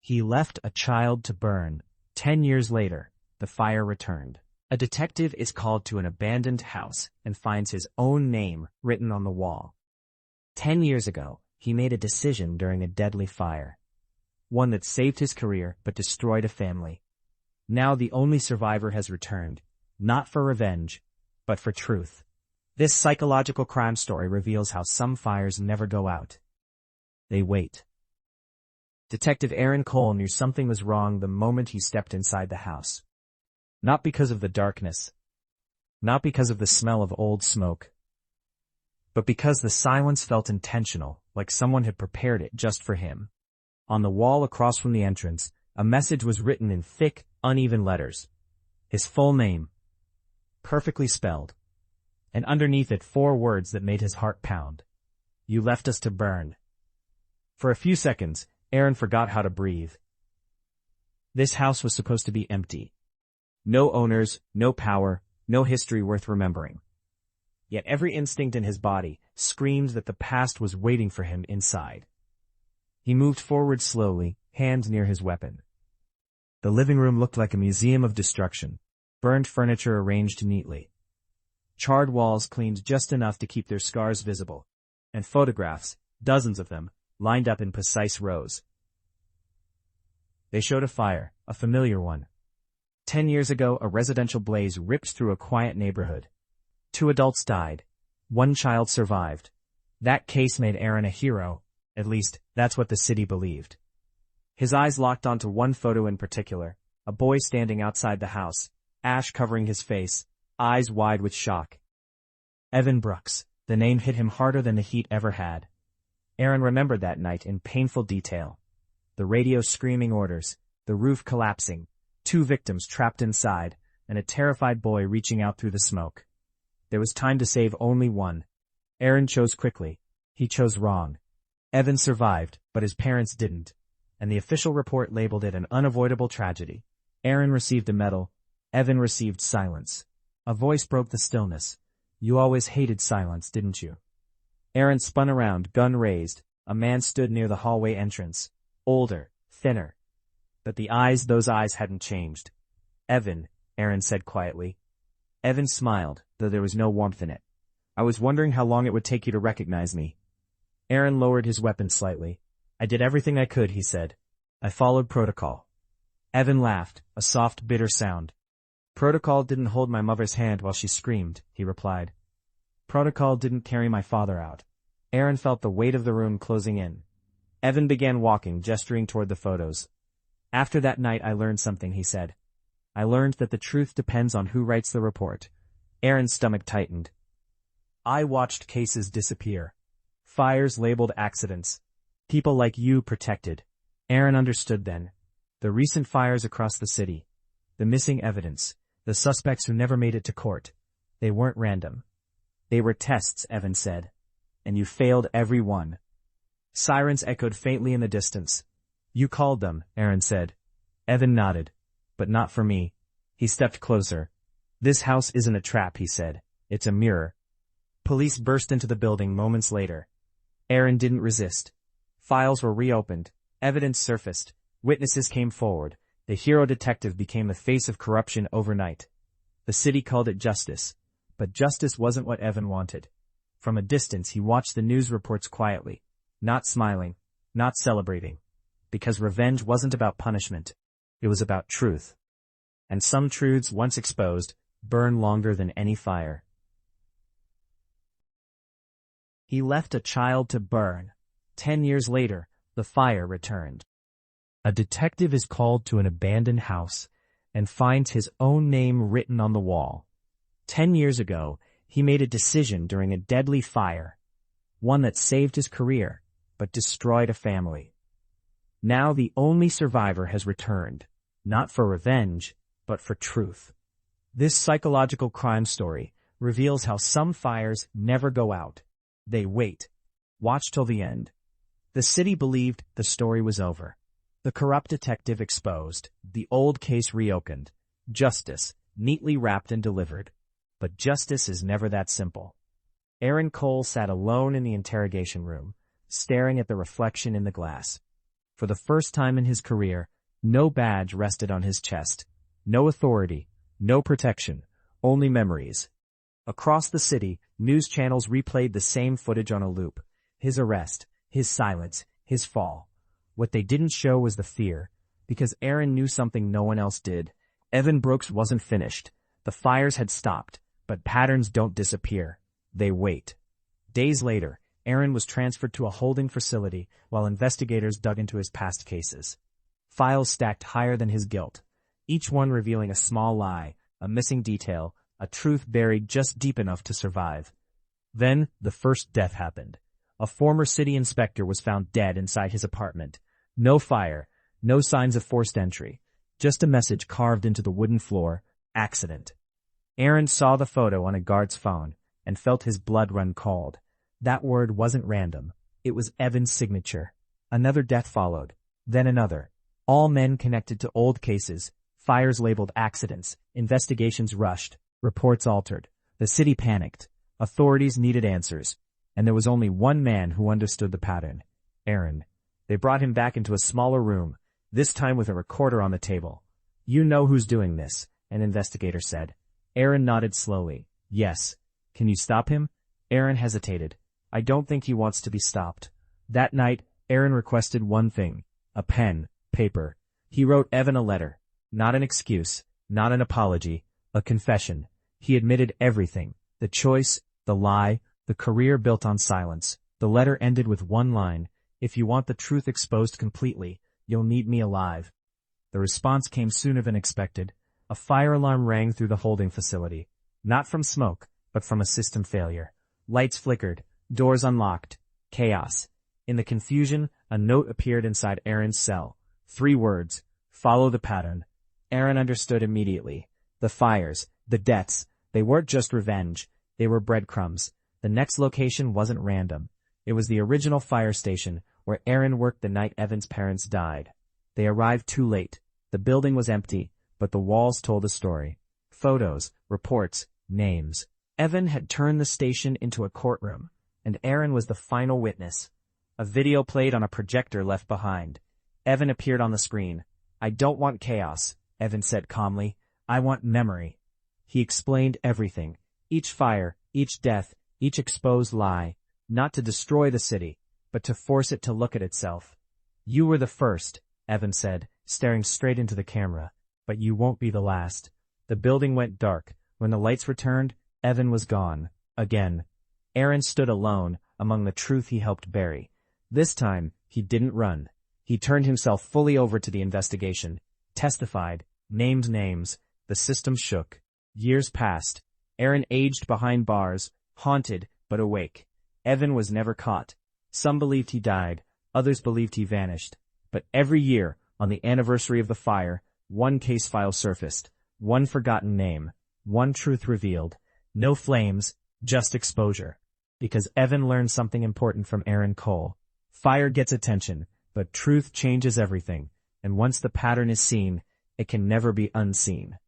He left a child to burn. 10 years later, the fire returned. A detective is called to an abandoned house and finds his own name written on the wall. 10 years ago, he made a decision during a deadly fire. One that saved his career but destroyed a family. Now the only survivor has returned, not for revenge, but for truth. This psychological crime story reveals how some fires never go out. They wait. Detective Aaron Cole knew something was wrong the moment he stepped inside the house. Not because of the darkness, not because of the smell of old smoke, but because the silence felt intentional, like someone had prepared it just for him. On the wall across from the entrance, a message was written in thick, uneven letters. His full name, perfectly spelled, and underneath it 4 words that made his heart pound. You left us to burn. For a few seconds, Aaron forgot how to breathe. This house was supposed to be empty. No owners, no power, no history worth remembering. Yet every instinct in his body screamed that the past was waiting for him inside. He moved forward slowly, hand near his weapon. The living room looked like a museum of destruction, burned furniture arranged neatly. Charred walls cleaned just enough to keep their scars visible, and photographs, dozens of them, lined up in precise rows. They showed a fire, a familiar one. 10 years ago, a residential blaze ripped through a quiet neighborhood. 2 adults died. 1 child survived. That case made Aaron a hero. At least, that's what the city believed. His eyes locked onto one photo in particular, a boy standing outside the house, ash covering his face, eyes wide with shock. Evan Brooks. The name hit him harder than the heat ever had. Aaron remembered that night in painful detail. The radio screaming orders, the roof collapsing, 2 victims trapped inside, and a terrified boy reaching out through the smoke. There was time to save only one. Aaron chose quickly. He chose wrong. Evan survived, but his parents didn't, and the official report labeled it an unavoidable tragedy. Aaron received a medal. Evan received silence. A voice broke the stillness. You always hated silence, didn't you? Aaron spun around, gun raised. A man stood near the hallway entrance. Older, thinner. But those eyes hadn't changed. Evan, Aaron said quietly. Evan smiled, though there was no warmth in it. I was wondering how long it would take you to recognize me. Aaron lowered his weapon slightly. I did everything I could, he said. I followed protocol. Evan laughed, a soft, bitter sound. Protocol didn't hold my mother's hand while she screamed, he replied. Protocol didn't carry my father out. Aaron felt the weight of the room closing in. Evan began walking, gesturing toward the photos. After that night I learned something, he said. I learned that the truth depends on who writes the report. Aaron's stomach tightened. I watched cases disappear. Fires labeled accidents. People like you protected. Aaron understood then. The recent fires across the city. The missing evidence. The suspects who never made it to court. They weren't random. They were tests, Evan said. And you failed every one. Sirens echoed faintly in the distance. You called them, Aaron said. Evan nodded. But not for me. He stepped closer. This house isn't a trap, he said. It's a mirror. Police burst into the building moments later. Aaron didn't resist. Files were reopened. Evidence surfaced. Witnesses came forward. The hero detective became the face of corruption overnight. The city called it justice. But justice wasn't what Evan wanted. From a distance he watched the news reports quietly. Not smiling. Not celebrating. Because revenge wasn't about punishment. It was about truth. And some truths, once exposed, burn longer than any fire. He left a child to burn. 10 years later, the fire returned. A detective is called to an abandoned house and finds his own name written on the wall. 10 years ago, he made a decision during a deadly fire, one that saved his career, but destroyed a family. Now the only survivor has returned, not for revenge, but for truth. This psychological crime story reveals how some fires never go out. They wait. Watch till the end. The city believed the story was over. The corrupt detective exposed. The old case reopened. Justice, neatly wrapped and delivered. But justice is never that simple. Aaron Cole sat alone in the interrogation room, staring at the reflection in the glass. For the first time in his career, no badge rested on his chest. No authority, no protection, only memories. Across the city, news channels replayed the same footage on a loop. His arrest, his silence, his fall. What they didn't show was the fear, because Aaron knew something no one else did. Evan Brooks wasn't finished. The fires had stopped, but patterns don't disappear. They wait. Days later, Aaron was transferred to a holding facility while investigators dug into his past cases. Files stacked higher than his guilt, each one revealing a small lie, a missing detail, a truth buried just deep enough to survive. Then, the first death happened. A former city inspector was found dead inside his apartment. No fire, no signs of forced entry, just a message carved into the wooden floor: accident. Aaron saw the photo on a guard's phone and felt his blood run cold. That word wasn't random. It was Evan's signature. Another death followed, then another. All men connected to old cases, fires labeled accidents, investigations rushed, reports altered. The city panicked. Authorities needed answers. And there was only one man who understood the pattern: Aaron. They brought him back into a smaller room, this time with a recorder on the table. "You know who's doing this," an investigator said. Aaron nodded slowly. "Yes." "Can you stop him?" Aaron hesitated. "I don't think he wants to be stopped." That night, Aaron requested one thing: a pen, paper. He wrote Evan a letter. Not an excuse, not an apology, a confession. He admitted everything: the choice, the lie, the career built on silence. The letter ended with one line: "If you want the truth exposed completely, you'll need me alive." The response came sooner than expected. A fire alarm rang through the holding facility. Not from smoke, but from a system failure. Lights flickered, doors unlocked. Chaos. In the confusion, a note appeared inside Aaron's cell. 3 words: "Follow the pattern." Aaron understood immediately. The fires, the deaths, they weren't just revenge. They were breadcrumbs. The next location wasn't random. It was the original fire station where Aaron worked the night Evan's parents died. They arrived too late. The building was empty, but the walls told a story. Photos, reports, names. Evan had turned the station into a courtroom, and Aaron was the final witness. A video played on a projector left behind. Evan appeared on the screen. "I don't want chaos," Evan said calmly. "I want memory." He explained everything. Each fire, each death, each exposed lie. Not to destroy the city, but to force it to look at itself. "You were the first," Evan said, staring straight into the camera. "But you won't be the last." The building went dark. When the lights returned, Evan was gone. Again. Aaron stood alone among the truth he helped bury. This time, he didn't run. He turned himself fully over to the investigation, testified, named names. The system shook. Years passed. Aaron aged behind bars, haunted but awake. Evan was never caught. Some believed he died, others believed he vanished. But every year, on the anniversary of the fire, one case file surfaced, one forgotten name, one truth revealed. No flames, just exposure. Because Evan learned something important from Aaron Cole. Fire gets attention, but truth changes everything, and once the pattern is seen, it can never be unseen.